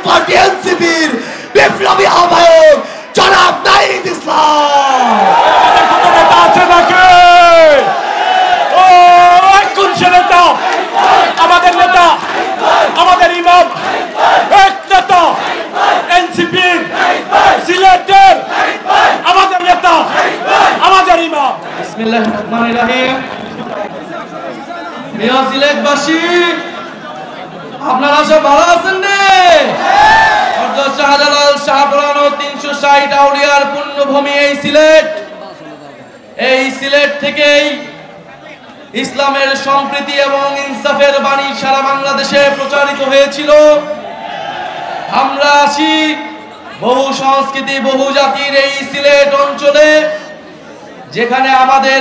Party এনসিপির বিপ্লবী আহ্বায়ক জনাব নাহিদ ইসলাম। নেতা আছে নাকি? ও কোন সে নেতা? আমাদের নেতা, আমাদের ইমাম, এক নেতা এনসিপির সিলেটের আমাদের নেতা, আমাদের ইমাম। বিসমিল্লাহির রহমানির রহিম। প্রিয় সিলেটবাসী, আপনারা সব ভালো আছেন রে? শাহজালাল শাহপুরানো 360 আউলিয়ার পুণ্যভূমি এই সিলেট। এই সিলেট থেকেই ইসলামের সম্প্রীতি এবং ইনসাফের বাণী সারা বাংলাদেশে প্রচারিত হয়েছিল। আমরা আছি বহু সংস্কৃতি বহু জাতির এই সিলেট অঞ্চলে, যেখানে আমাদের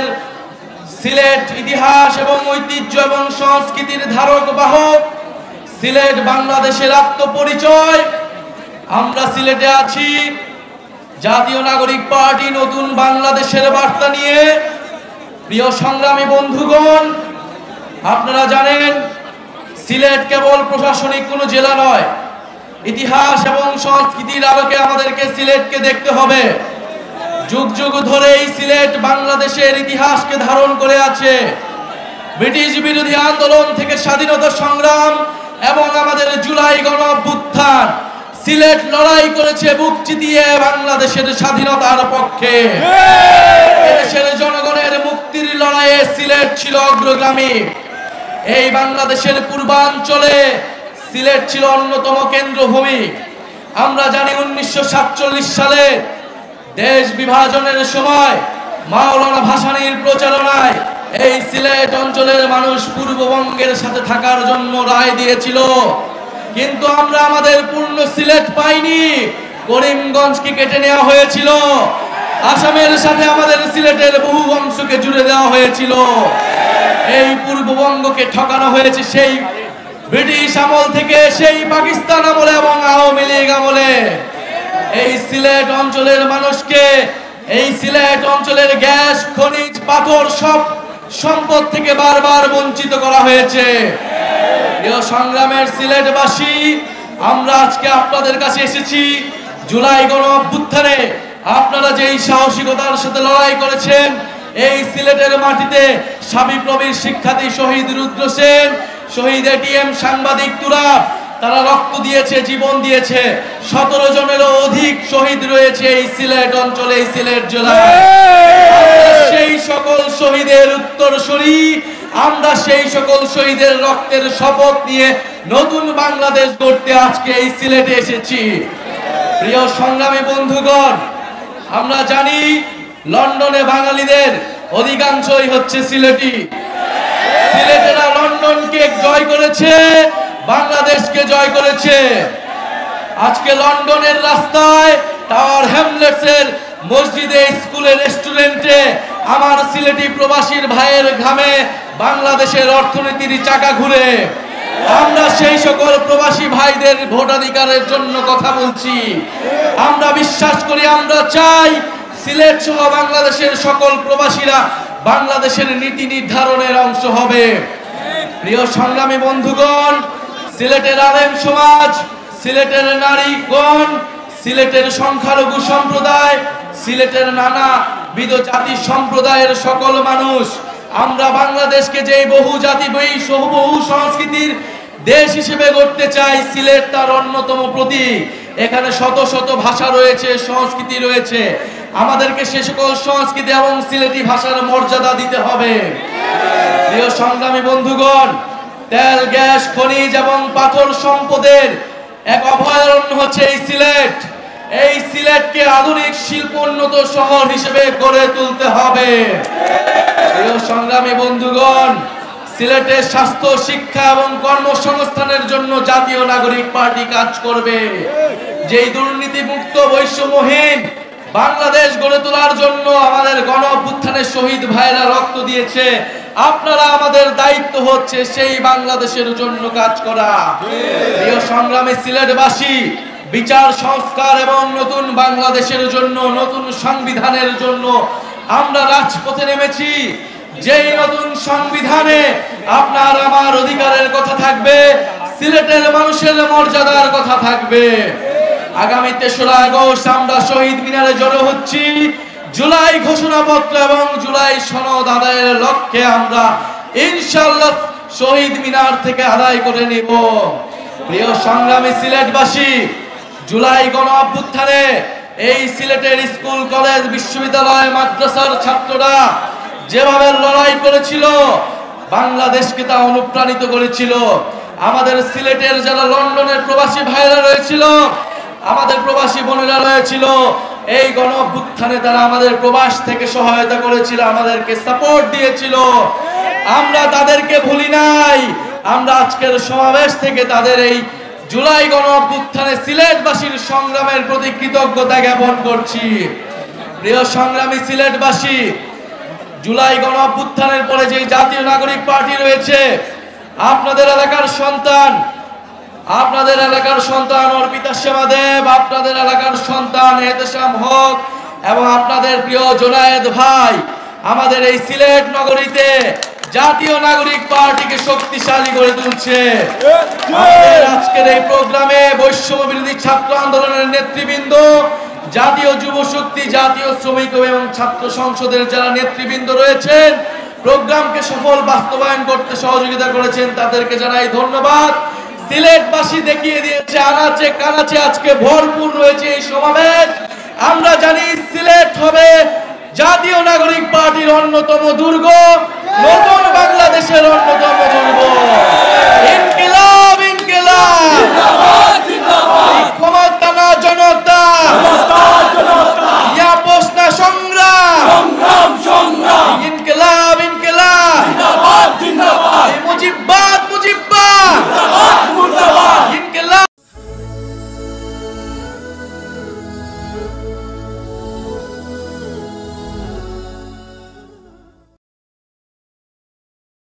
সিলেট ইতিহাস এবং ঐতিহ্য এবং সংস্কৃতির ধারক বাহক। সিলেট বাংলাদেশের আত্মপরিচয়। আমরা সিলেটে আছি জাতীয় নাগরিক পার্টি নতুন বাংলাদেশের বার্তা নিয়ে। প্রিয় সংগ্রামী বন্ধুগণ, আপনারা জানেন সিলেট কেবল প্রশাসনিক কোনো জেলা নয়। ইতিহাস এবং সংস্কৃতির আলোকে আমাদেরকে সিলেটকে দেখতে হবে। যুগ যুগ ধরে এই সিলেট বাংলাদেশের ইতিহাসকে ধারণ করে আছে। ব্রিটিশ বিরোধী আন্দোলন থেকে স্বাধীনতা সংগ্রাম এবং আমাদের জুলাই গণ অভ্যুত্থান, সিলেট লড়াই করেছে বুক চিতিয়ে বাংলাদেশের স্বাধীনতার পক্ষে। দেশের জনগণের মুক্তির লড়াইয়ে সিলেট ছিল অগ্রগামী। এই বাংলাদেশের পূর্বাঞ্চলে সিলেট ছিল অন্যতম কেন্দ্রভূমি। আমরা জানি 1947 সালে দেশ বিভাজনের সময় মাওলানা ভাসানীর প্রচারণায় এই সিলেট অঞ্চলের মানুষ পূর্ববঙ্গের সাথে থাকার জন্য রায় দিয়েছিল। কিন্তু আমরা আমাদের পূর্ণ সিলেট পাইনি, করিমগঞ্জকে কেটে নেওয়া হয়েছিল। আসামের সাথে আমাদের সিলেটের বহু অংশকে জুড়ে দেওয়া হয়েছিল। এই পূর্ববঙ্গকে ঠকানো হয়েছে সেই ব্রিটিশ আমল থেকে, সেই পাকিস্তান আমলে এবং আওয়ামী লীগ আমলে। এই সিলেট অঞ্চলের মানুষকে, এই সিলেট অঞ্চলের গ্যাস খনিজ পাথর সব সম্পদ থেকে বারবার বঞ্চিত করা হয়েছে। প্রিয় সংগ্রামের সিলেটবাসী, আমরা আজকে আপনাদের কাছে এসেছি জুলাই গণ অভ্যুত্থানে আপনারা যেই সাহসিকতার সাথে লড়াই করেছেন। এই সিলেটের মাটিতে সাবিপ্রবির শিক্ষার্থী শহীদ রুদ্র সেন, শহীদ এটিএম সাংবাদিক তুরাব, তারা রক্ত দিয়েছে, জীবন দিয়েছে। 17 জনেরও অধিক শহীদ রয়েছে এই সিলেট অঞ্চলে, এই সিলেট জেলায়। সেই সকল শহীদের উত্তরসূরি, আমরা সেই সকল শহীদের রক্তের শপথ নিয়ে নতুন বাংলাদেশ গড়তে আজকে এই সিলেটে এসেছি। প্রিয় সংগ্রামী বন্ধুগণ, আমরা জানি লন্ডনে বাঙালিদের অধিকাংশই হচ্ছে সিলেটি। সিলেটেরা লন্ডনকে জয় করেছে, বাংলাদেশকে জয় করেছে। আজকে লন্ডনের রাস্তায়, টাওয়ার হ্যামলেটসের মসজিদে, স্কুলে, রেস্টুরেন্টে আমার সিলেটি প্রবাসীর ভাইয়ের ঘামে বাংলাদেশের অর্থনীতির চাকা ঘুরে। আমরা সেই সকল প্রবাসী ভাইদের ভোটাধিকারের জন্য কথা বলছি। আমরা বিশ্বাস করি, আমরা চাই সিলেট সহ বাংলাদেশের সকল প্রবাসীরা বাংলাদেশের নীতি নির্ধারণের অংশ হবে। প্রিয় সংগ্রামী বন্ধুগণ, সিলেটের আলেম সমাজ, সিলেটের নারীগণ, সিলেটের সংখ্যালঘু সম্প্রদায়, সিলেটের নানাবিধ জাতি সম্প্রদায়ের সকল মানুষ, আমরা বাংলাদেশকে যে বহু জাতি বহু সংস্কৃতির দেশ হিসেবে গড়তে চাই। সিলেট তার অন্যতম প্রতীক। এখানে শত শত ভাষা রয়েছে, সংস্কৃতি রয়েছে। আমাদেরকে সে সকল সংস্কৃতি এবং সিলেটি ভাষার মর্যাদা দিতে হবে। প্রিয় সংগ্রামী বন্ধুগণ, তেল, গ্যাস, খনিজ এবং পাথর সম্পদের এক অভয়ারণ্য হচ্ছে এই সিলেট। এই সিলেটকে আধুনিক শিল্পোন্নত শহর হিসেবে গড়ে তুলতে হবে। প্রিয় সংগ্রামী বন্ধুগণ, সিলেটের স্বাস্থ্য, শিক্ষা এবং কর্মসংস্থানের জন্য জাতীয় নাগরিক পার্টি কাজ করবে। যেই দুর্নীতিমুক্ত বৈষম্যহীন বাংলাদেশ গড়ে তোলার জন্য আমাদের গণ অভ্যুত্থানের শহীদ ভাইরা রক্ত দিয়েছে, আপনারা আমাদের দায়িত্ব হচ্ছে সেই বাংলাদেশের জন্য কাজ করা। প্রিয় সংগ্রামী সিলেটবাসী, বিচার সংস্কার এবং নতুন বাংলাদেশের জন্য, নতুন সংবিধানের জন্য আমরা রাজপথে নেমেছি। যেই নতুন সংবিধানে আপনার আমার অধিকারের কথা থাকবে, সিলেটের মানুষের মর্যাদার কথা থাকবে। আগামী ৩রা আগস্ট আমরা শহীদ মিনারে জড়ো হচ্ছি। জুলাই ঘোষণাপত্র এবং জুলাই সনদ আদায়ের লক্ষ্যে আমরা ইনশাআল্লাহ শহীদ মিনার থেকে আদায় করে নিব। প্রিয় সংগ্রামী সিলেটবাসী, জুলাই গণ অভ্যুত্থানে এই সিলেটের স্কুল কলেজ বিশ্ববিদ্যালয় মাদ্রাসার ছাত্ররা যেভাবে লড়াই করেছিল, বাংলাদেশকে তা অনুপ্রাণিত করেছিল। আমাদের সিলেটের যারা লন্ডনের প্রবাসী ভাইরা রয়েছিল, আমাদের প্রবাসী বোনেরা রয়েছিল, এই গণ অভ্যুত্থানে তারা আমাদের প্রবাস থেকে সহায়তা করেছিল, আমাদেরকে সাপোর্ট দিয়েছিল। আমরা তাদেরকে ভুলি নাই। আমরা আজকের সমাবেশ থেকে তাদের এই জুলাই গণ অভ্যুত্থানে সিলেটবাসীর সংগ্রামের প্রতি কৃতজ্ঞতা জ্ঞাপন করছি। প্রিয় সংগ্রামী সিলেটবাসী, জুলাই গণ অভ্যুত্থানের পরে যে জাতীয় নাগরিক পার্টি রয়েছে, আপনাদের এলাকার সন্তান অর্পিতা সেবা দেব, আপনাদের এলাকার সন্তান এহতেশাম হক এবং আপনাদের প্রিয় জুনায়েদ ভাই আমাদের এই সিলেট নগরীতে জাতীয় নাগরিক পার্টিকে শক্তিশালী করে তুলছে। আজকের এই প্রোগ্রামে বৈষম্য বিরোধী ছাত্র আন্দোলনের নেতৃবৃন্দ, জাতীয় যুব শক্তি, জাতীয় শ্রমিক এবং ছাত্র সংসদের যারা নেতৃবৃন্দ রয়েছেন, প্রোগ্রামকে সফল বাস্তবায়ন করতে সহযোগিতা করেছেন, তাদেরকে জানাই ধন্যবাদ। সিলেটবাসী দেখিয়ে দিয়েছে আনাচে কানাচে আজকে ভরপুর রয়েছে এই সমাবেশ। আমরা জানি সিলেট হবে জাতীয় নাগরিক পার্টির অন্যতম দুর্গ, নতুন বাংলাদেশের অন্যতম দুর্গ।